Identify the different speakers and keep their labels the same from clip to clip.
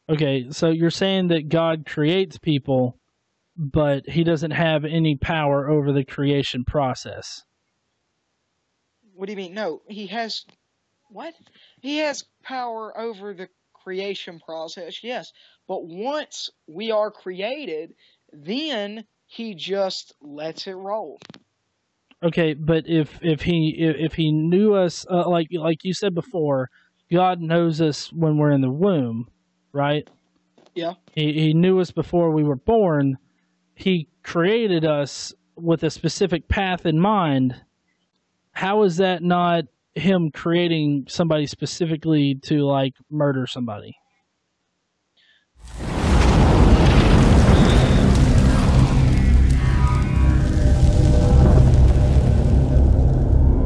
Speaker 1: Okay, so you're saying that God creates people, but he doesn't have any power over the creation process.
Speaker 2: What do you mean? No, he has what? He has power over the creation process, yes. But once we are created, then he just lets it roll.
Speaker 1: Okay, but if he knew us, like you said before, God knows us when we're in the womb, right?
Speaker 2: Yeah.
Speaker 1: He knew us before we were born. He created us with a specific path in mind. How is that not him creating somebody specifically to like murder somebody?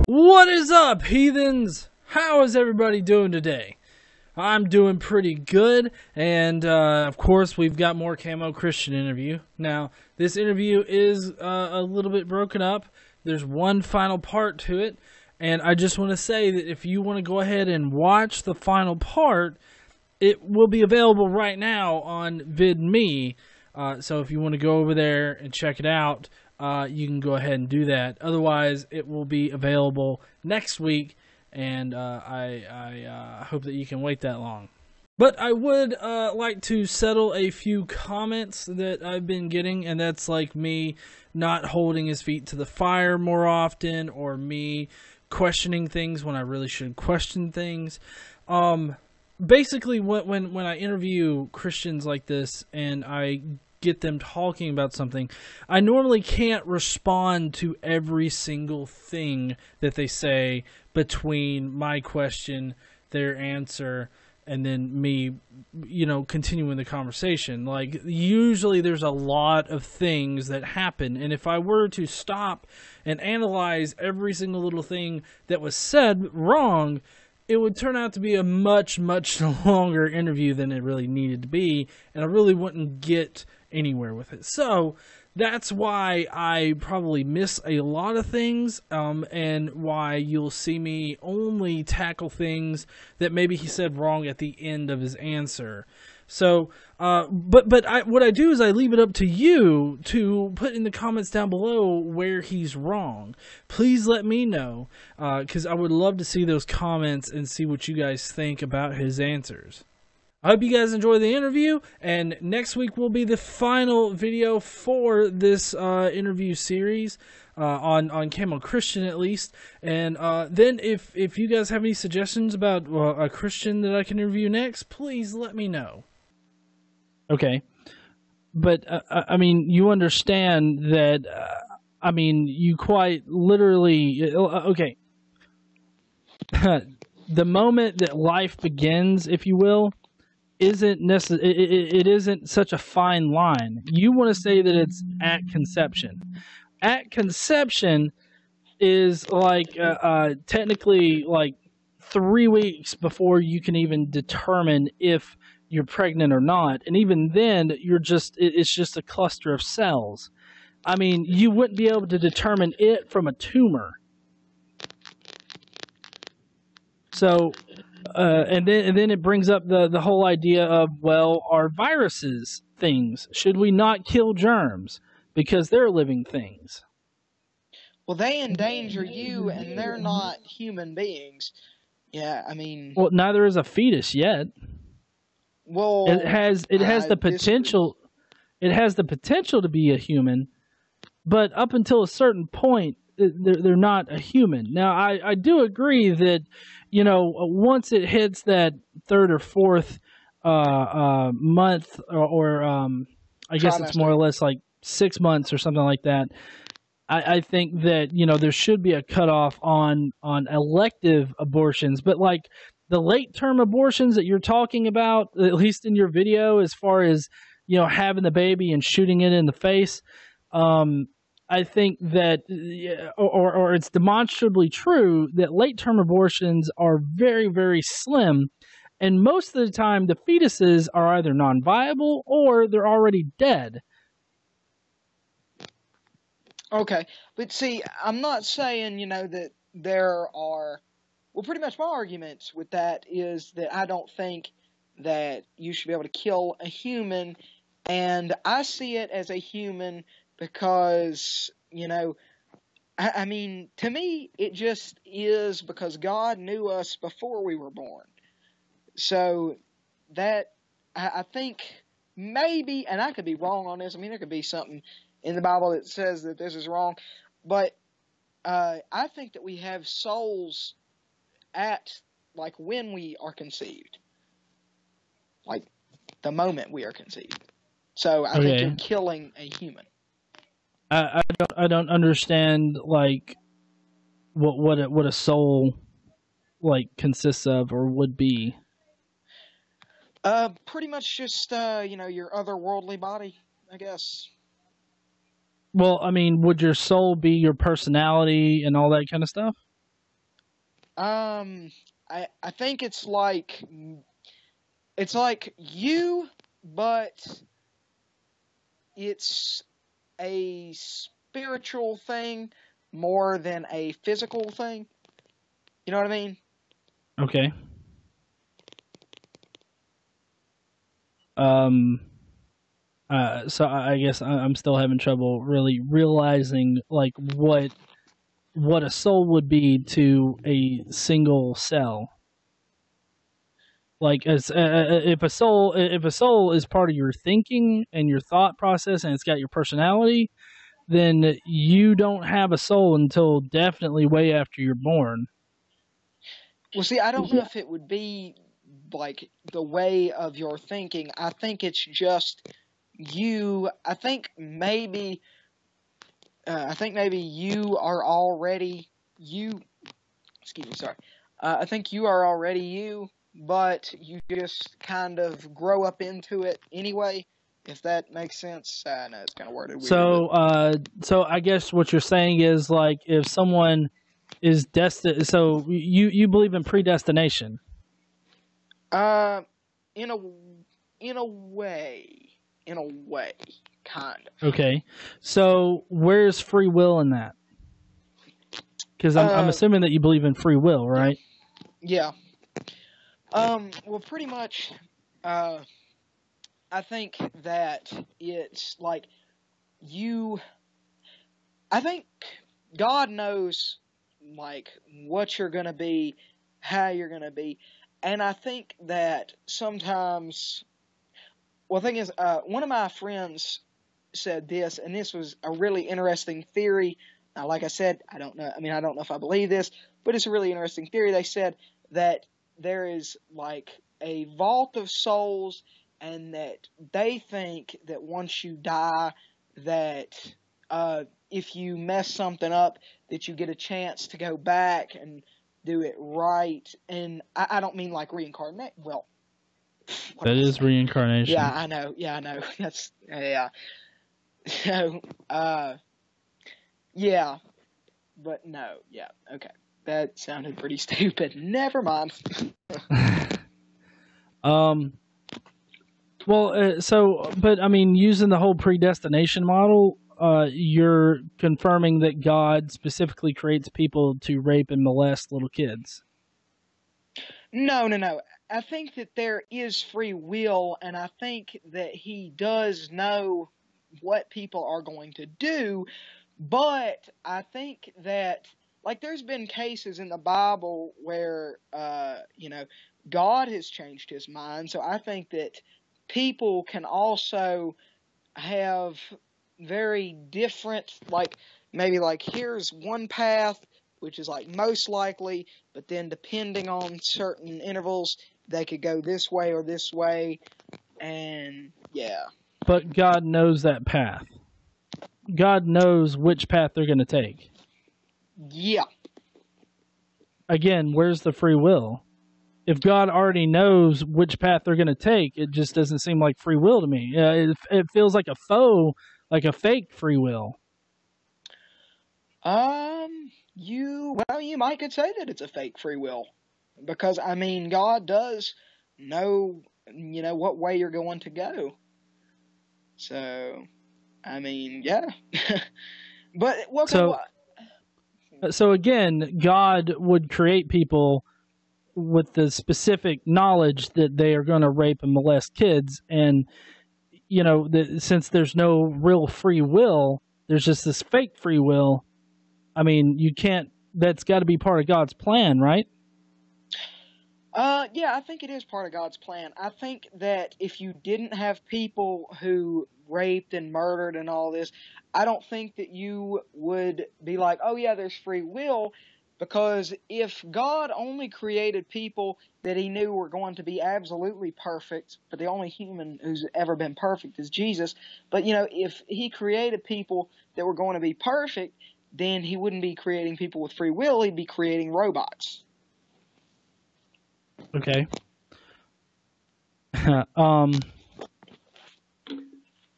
Speaker 1: What is up, heathens? How is everybody doing today? I'm doing pretty good, and of course we've got more CamoChristian interview. Now, this interview is a little bit broken up. There's one final part to it, and I just want to say that if you want to go ahead and watch the final part, it will be available right now on VidMe. So if you want to go over there and check it out, you can go ahead and do that. Otherwise, it will be available next week, and I hope that you can wait that long. But I would like to settle a few comments that I've been getting, and that's like me not holding his feet to the fire more often, or me questioning things when I really should question things. Basically, when I interview Christians like this and I get them talking about something, I normally can't respond to every single thing that they say between my question, their answer, and then me, continuing the conversation. Like, usually there's a lot of things that happen, and if I were to stop and analyze every single little thing that was said wrong, it would turn out to be a much, much longer interview than it really needed to be, and I really wouldn't get anywhere with it. So that's why I probably miss a lot of things, and why you'll see me only tackle things that maybe he said wrong at the end of his answer. So, what I do is I leave it up to you to put in the comments down below where he's wrong. Please let me know, because I would love to see those comments and see what you guys think about his answers. I hope you guys enjoy the interview, and next week will be the final video for this interview series, on CamoChristian at least. And then if you guys have any suggestions about a Christian that I can interview next, please let me know. Okay, but I mean, you understand that, I mean, you quite literally, okay, the moment that life begins, if you will, isn't it isn't such a fine line. You want to say that it's at conception. At conception is like technically like 3 weeks before you can even determine if you're pregnant or not, and even then it's just a cluster of cells. I mean, you wouldn't be able to determine it from a tumor. So and then it brings up the whole idea of, well, are viruses things? Should we not kill germs because they're living things?
Speaker 2: Well, they endanger you, and they're not human beings. Yeah, I mean...
Speaker 1: Well, neither is a fetus yet.
Speaker 2: Well,
Speaker 1: it has the potential. It has the potential to be a human, but up until a certain point, they're not a human. Now, I do agree that, once it hits that third or fourth month, or I guess it's more or less like 6 months or something like that, I think that, there should be a cutoff on elective abortions. But like the late term abortions that you're talking about, at least in your video, as far as, having the baby and shooting it in the face, I think that, or it's demonstrably true that late-term abortions are very, very slim, and most of the time the fetuses are either non-viable or they're already dead.
Speaker 2: Okay, but see, I'm not saying, that there are... Well, pretty much my arguments with that is that I don't think that you should be able to kill a human, and I see it as a human because, I mean, to me, it just is because God knew us before we were born. So that, I think maybe, and I could be wrong on this. I mean, there could be something in the Bible that says that this is wrong, but I think that we have souls at, like, when we are conceived, like the moment we are conceived. So I think you're killing a human.
Speaker 1: I don't understand, like, what a soul, like, consists of or would be.
Speaker 2: Pretty much just your otherworldly body, I guess.
Speaker 1: Well, I mean, would your soul be your personality and all that kind of stuff?
Speaker 2: I think it's like you, but it's a spiritual thing more than a physical thing. You know what I mean?
Speaker 1: Okay. So I guess I'm still having trouble really realizing, like, what a soul would be to a single cell. Like, as if a soul is part of your thinking and your thought process, and it's got your personality, then you don't have a soul until definitely way after you're born.
Speaker 2: Well, see, I don't know if it would be like the way of your thinking. I think it's just you. I think maybe you are already you. Excuse me, sorry. I think you are already you, but you just kind of grow up into it anyway. If that makes sense. I know it's kind of worded weird.
Speaker 1: So I guess what you're saying is, like, if someone is destined, so you believe in predestination.
Speaker 2: In a way, kind of.
Speaker 1: Okay, so where's free will in that? Because I'm assuming that you believe in free will, right?
Speaker 2: Yeah. Well, pretty much, I think that it's like I think God knows, like, what you're going to be, how you're going to be. And I think that sometimes, well, the thing is, one of my friends said this, and this was a really interesting theory. Now, like I said, I don't know if I believe this, but it's a really interesting theory. They said that there is, like, a vault of souls, and that they think that once you die, that if you mess something up, that you get a chance to go back and do it right. And I don't mean like reincarnate. Well,
Speaker 1: that is reincarnation.
Speaker 2: Yeah, I know. That's, yeah. So, yeah, but no, yeah, okay. That sounded pretty stupid. Never mind.
Speaker 1: Well, but I mean, using the whole predestination model, you're confirming that God specifically creates people to rape and molest little kids.
Speaker 2: No. I think that there is free will, and I think that he does know what people are going to do, but I think that, like, there's been cases in the Bible where, God has changed his mind, so I think that people can also have very different, like, maybe like here's one path, which is like most likely, but then depending on certain intervals, they could go this way or this way, and yeah.
Speaker 1: But God knows that path. God knows which path they're going to take.
Speaker 2: Yeah.
Speaker 1: Again, where's the free will? If God already knows which path they're going to take, it just doesn't seem like free will to me. It feels like like a fake free will.
Speaker 2: You might could say that it's a fake free will, because I mean, God does know, what way you're going to go. So, I mean, yeah. But
Speaker 1: so again, God would create people with the specific knowledge that they are going to rape and molest kids, and since there's no real free will, there's just this fake free will. I mean, you can't. That's got to be part of God's plan, right?
Speaker 2: Yeah, I think it is part of God's plan. I think that if you didn't have people who raped and murdered and all this, I don't think that you would be like, oh yeah, there's free will, because if God only created people that he knew were going to be absolutely perfect, but the only human who's ever been perfect is Jesus, but if he created people that were going to be perfect, then he wouldn't be creating people with free will, he'd be creating robots.
Speaker 1: Okay.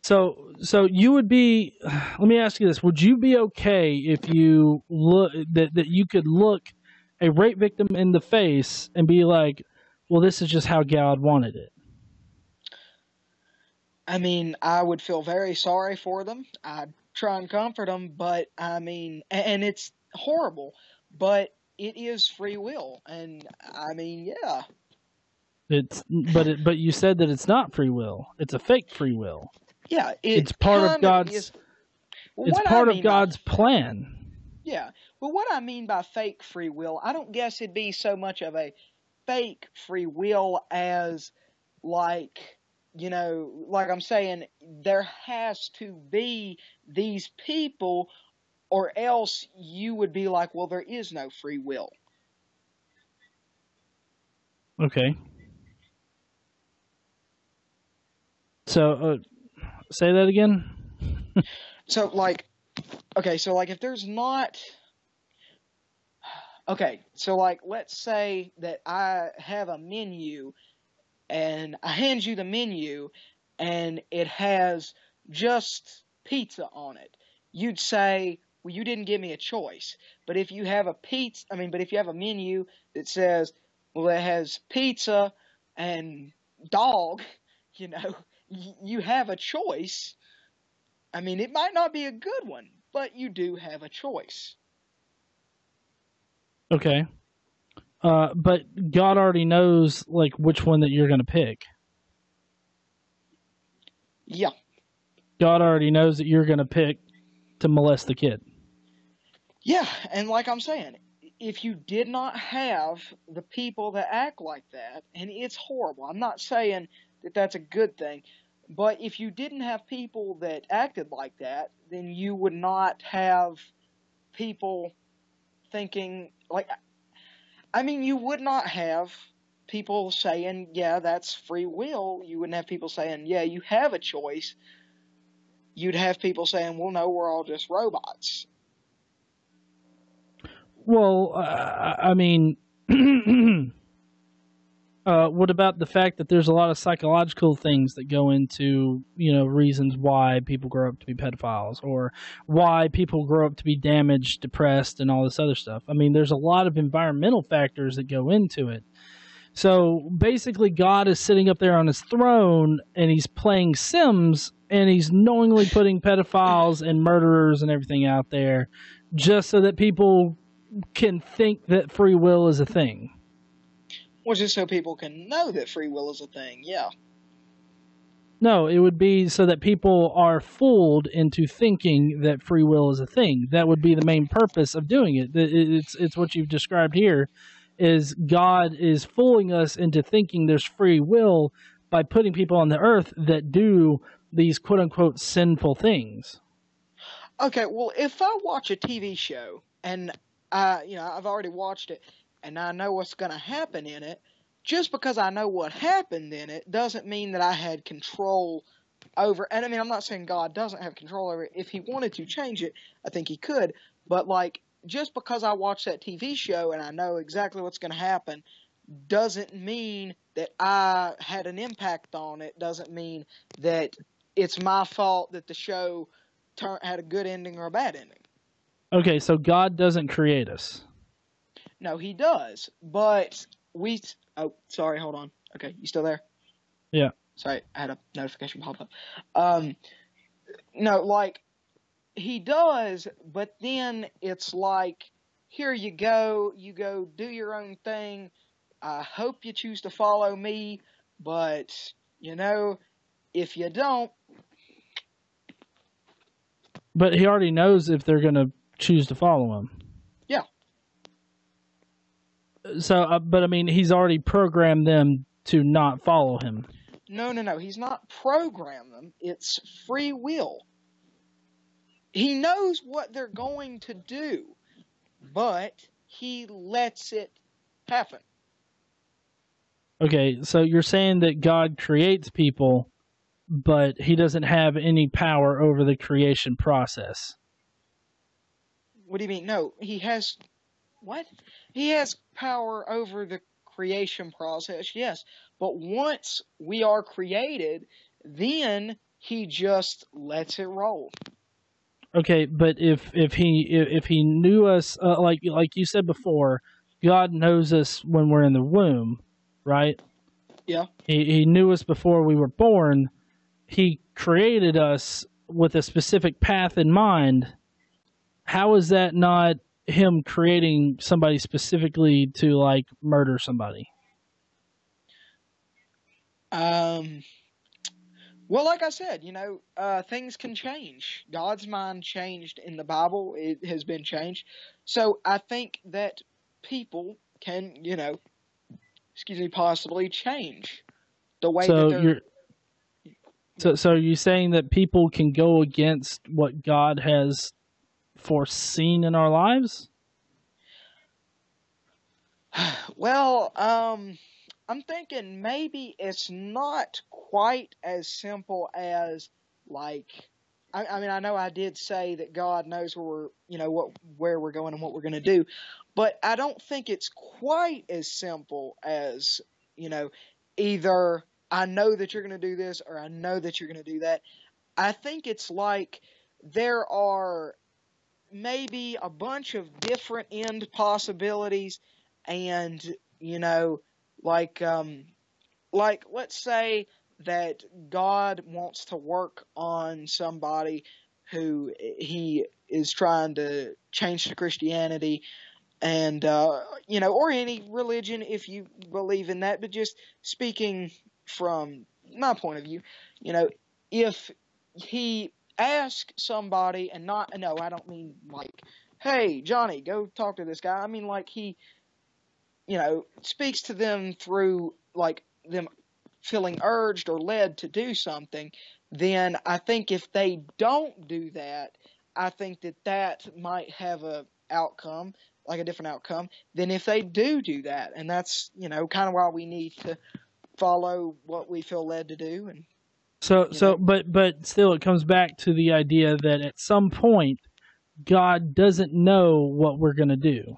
Speaker 1: So you would be. Let me ask you this: would you be okay if you look that you could look a rape victim in the face and be like, "Well, this is just how God wanted it"?
Speaker 2: I mean, I would feel very sorry for them. I'd try and comfort them, but I mean, and it's horrible, but it is free will, and I mean, yeah.
Speaker 1: But you said that it's not free will; it's a fake free will.
Speaker 2: Yeah,
Speaker 1: it's part of God's. Well, it's part of God's plan.
Speaker 2: Yeah, well, what I mean by fake free will, I don't guess it'd be so much of a fake free will as like I'm saying, there has to be these people, or else you would be like, well, there is no free will.
Speaker 1: Okay. So, say that again.
Speaker 2: So, if there's not... Okay, so, let's say that I have a menu, and I hand you the menu, and it has just pizza on it. You'd say, well, you didn't give me a choice. But if you have if you have a menu that says, well, it has pizza and dog, you have a choice. I mean, it might not be a good one, but you do have a choice.
Speaker 1: Okay. But God already knows, which one that you're going to pick.
Speaker 2: Yeah.
Speaker 1: God already knows that you're going to pick to molest the kid.
Speaker 2: Yeah, and like I'm saying, if you did not have the people that act like that, and it's horrible, I'm not saying that that's a good thing, but if you didn't have people that acted like that, then you would not have people thinking, you would not have people saying, yeah, that's free will. You wouldn't have people saying, yeah, you have a choice. You'd have people saying, well, no, we're all just robots.
Speaker 1: Well, what about the fact that there's a lot of psychological things that go into, reasons why people grow up to be pedophiles, or why people grow up to be damaged, depressed, and all this other stuff? I mean, there's a lot of environmental factors that go into it. So basically, God is sitting up there on his throne, and he's playing Sims, and he's knowingly putting pedophiles and murderers and everything out there just so that people can think that free will is a thing.
Speaker 2: Well, just so people can know that free will is a thing, yeah.
Speaker 1: No, it would be so that people are fooled into thinking that free will is a thing. That would be the main purpose of doing it. It's what you've described here, is God is fooling us into thinking there's free will by putting people on the earth that do these quote-unquote sinful things.
Speaker 2: Okay, well, if I watch a TV show, and I've already watched it, and I know what's going to happen in it, just because I know what happened in it doesn't mean that I had control over. And I mean, I'm not saying God doesn't have control over it. If he wanted to change it, I think he could. But just because I watched that TV show and I know exactly what's going to happen doesn't mean that I had an impact on it. Doesn't mean that it's my fault that the show had a good ending or a bad ending.
Speaker 1: Okay, so God doesn't create us.
Speaker 2: No, he does. But oh, sorry, hold on. Okay, you still there?
Speaker 1: Yeah.
Speaker 2: Sorry, I had a notification pop up. No, he does, but then it's here you go do your own thing. I hope you choose to follow me, but, if you don't.
Speaker 1: But he already knows if they're going to choose to follow him.
Speaker 2: Yeah.
Speaker 1: So, but I mean, he's already programmed them to not follow him.
Speaker 2: No. He's not programmed them. It's free will. He knows what they're going to do, but he lets it happen.
Speaker 1: Okay, so you're saying that God creates people, but he doesn't have any power over the creation process.
Speaker 2: What do you mean? No, he has... What? He has power over the creation process, yes. But once we are created, then he just lets it roll.
Speaker 1: Okay, but if he knew us, like you said before, God knows us when we're in the womb, right?
Speaker 2: Yeah.
Speaker 1: He knew us before we were born. He created us with a specific path in mind. How is that not him creating somebody specifically to like murder somebody?
Speaker 2: Well, like I said, things can change. God's mind changed in the Bible. It has been changed. So I think that people can, possibly change the way that they're...
Speaker 1: So are you saying that people can go against what God has foreseen in our lives?
Speaker 2: Well, I'm thinking maybe it's not quite as simple as, like, I mean, I know I did say that God knows where we're going and what we're going to do, but I don't think it's quite as simple as, either I know that you're going to do this or I know that you're going to do that. I think it's like there are maybe a bunch of different end possibilities, and, like let's say that God wants to work on somebody who he is trying to change to Christianity, and or any religion if you believe in that. But just speaking from my point of view, if he asks somebody, and not, no, I don't mean like, hey, Johnny, go talk to this guy. I mean like he, speaks to them through like them feeling urged or led to do something, then I think if they don't do that, I think that might have a outcome, like a different outcome than if they do that. And that's, kind of why we need to follow what we feel led to do. And
Speaker 1: but still it comes back to the idea that at some point God doesn't know what we're going to do.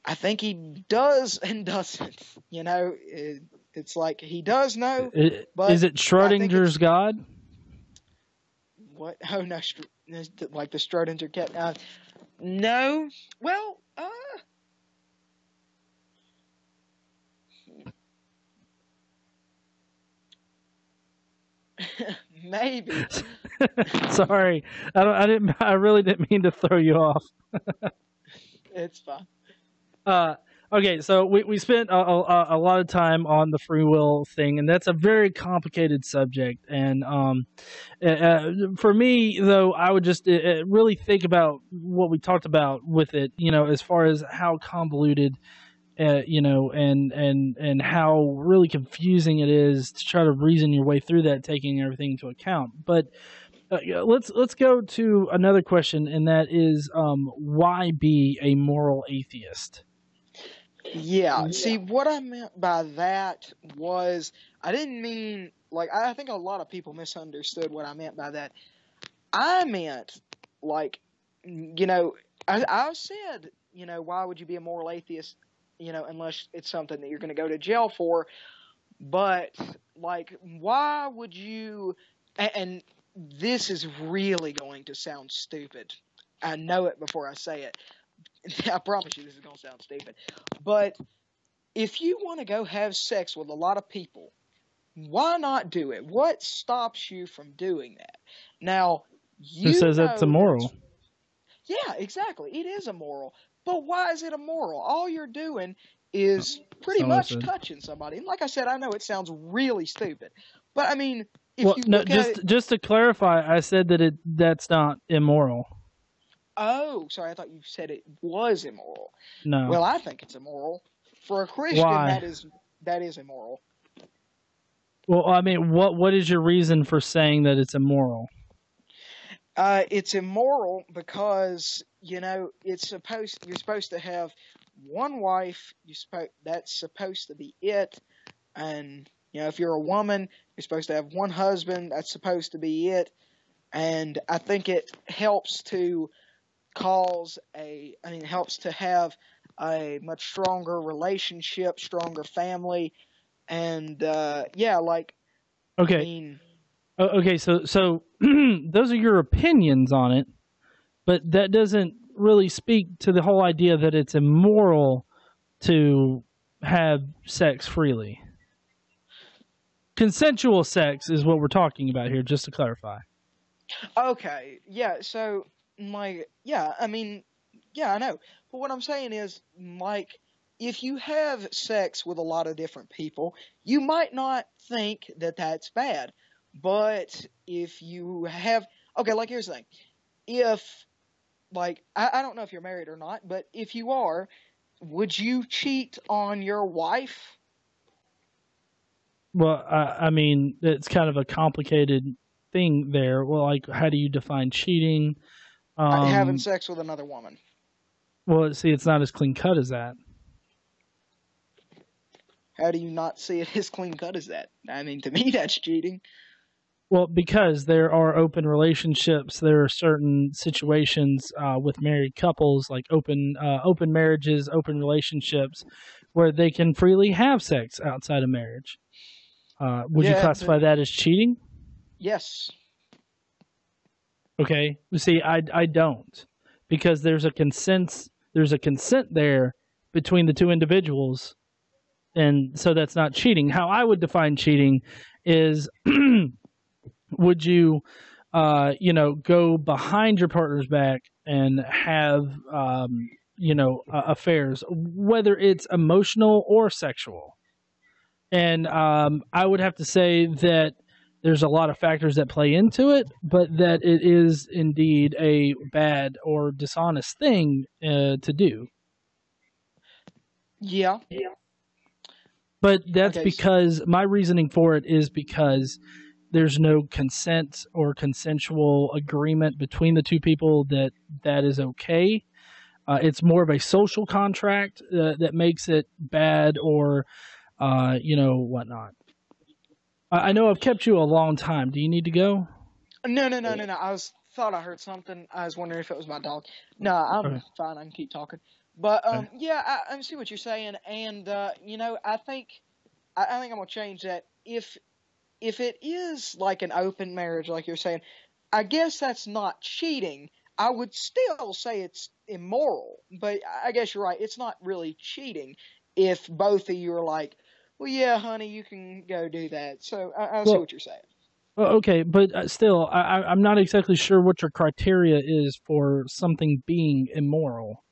Speaker 2: I think he does and doesn't. It's like he does know. But
Speaker 1: is it Schrodinger's God?
Speaker 2: What? Oh no, like the Schrodinger cat. No. Well, maybe.
Speaker 1: Sorry, I really didn't mean to throw you off.
Speaker 2: It's fine.
Speaker 1: Okay, so we spent a lot of time on the free will thing, and that's a very complicated subject. And for me, though, I would just really think about what we talked about with it, as far as how convoluted, and how really confusing it is to try to reason your way through that, taking everything into account. But let's go to another question, and that is, why be a moral atheist?
Speaker 2: Yeah, see, what I meant by that was, I didn't mean, like, I think a lot of people misunderstood what I meant by that. I meant, like, I said, why would you be a moral atheist, unless it's something that you're going to go to jail for. But, like, why would you, and this is really going to sound stupid. I know it before I say it. I promise you this is going to sound stupid. But if you want to go have sex with a lot of people, why not do it? What stops you from doing that? Now,
Speaker 1: who says that's immoral?
Speaker 2: Yeah, exactly. It is immoral. But why is it immoral? All you're doing is pretty
Speaker 1: So
Speaker 2: much
Speaker 1: listen.
Speaker 2: touching somebody. And like I said, I know it sounds really stupid, but I mean, if
Speaker 1: Well,
Speaker 2: you
Speaker 1: no,
Speaker 2: look at it,
Speaker 1: just to clarify, I said that that's not immoral.
Speaker 2: oh, sorry, I thought you said it was immoral.
Speaker 1: No.
Speaker 2: Well, I think it's immoral. For a Christian,
Speaker 1: Why?
Speaker 2: that is immoral.
Speaker 1: Well, I mean, what is your reason for saying that it's immoral?
Speaker 2: It's immoral because you're supposed to have one wife. That's supposed to be it, and if you're a woman, you're supposed to have one husband. That's supposed to be it, and I think it helps to helps to have a much stronger relationship, stronger family, and
Speaker 1: Okay.
Speaker 2: I mean,
Speaker 1: Okay, so those are your opinions on it, but that doesn't really speak to the whole idea that it's immoral to have sex freely. Consensual sex is what we're talking about here, just to clarify.
Speaker 2: okay, yeah, so I mean, yeah, I know. But what I'm saying is, if you have sex with a lot of different people, you might not think that that's bad. But if you have, okay, here's the thing. If, I don't know if you're married or not, but if you are, would you cheat on your wife?
Speaker 1: Well, I mean, it's kind of a complicated thing there. Well, how do you define cheating?
Speaker 2: Having sex with another woman.
Speaker 1: Well, see, it's not as clean cut as that.
Speaker 2: How do you not see it as clean cut as that? I mean, to me, that's cheating.
Speaker 1: Well, because there are open relationships, there are certain situations with married couples, like open marriages, open relationships, where they can freely have sex outside of marriage. Would you classify that as cheating?
Speaker 2: Yes.
Speaker 1: Okay. See, I don't, because there's a consent there between the two individuals, and so that's not cheating. How I would define cheating is. Would you, go behind your partner's back and have, affairs, whether it's emotional or sexual? And I would have to say that there's a lot of factors that play into it, but that it is indeed a bad or dishonest thing to do.
Speaker 2: Yeah.
Speaker 1: But that's because my reasoning for it is because there's no consent or consensual agreement between the two people that is okay. It's more of a social contract that makes it bad or, whatnot. I know I've kept you a long time. Do you need to go?
Speaker 2: No. Thought I heard something. I was wondering if it was my dog. No, I'm fine. I can keep talking. But I see what you're saying, and I think I'm gonna change that. If it is like an open marriage, like you're saying, I guess that's not cheating. I would still say it's immoral, but I guess you're right. It's not really cheating if both of you are like, well, yeah, honey, you can go do that. So I see what you're saying.
Speaker 1: Okay, but still, I'm not exactly sure what your criteria is for something being immoral.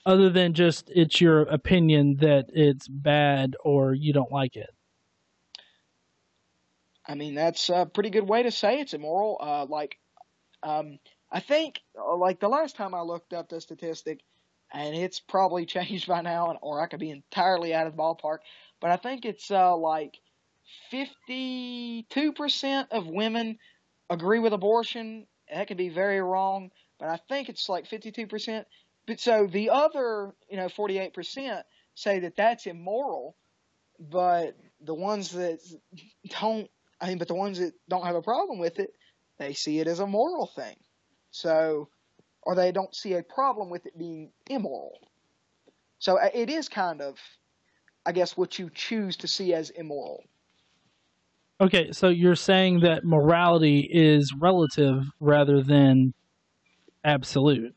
Speaker 1: Other than just it's your opinion that it's bad or you don't like it.
Speaker 2: I mean, that's a pretty good way to say it's immoral. I think, the last time I looked up the statistic, and it's probably changed by now, or I could be entirely out of the ballpark, but I think it's 52% of women agree with abortion. That could be very wrong, but I think it's like 52%. But so the other, 48% say that that's immoral, but the ones that don't have a problem with it, they see it as a moral thing. So, or they don't see a problem with it being immoral. So it is kind of, I guess, what you choose to see as immoral.
Speaker 1: Okay, so you're saying that morality is relative rather than absolute.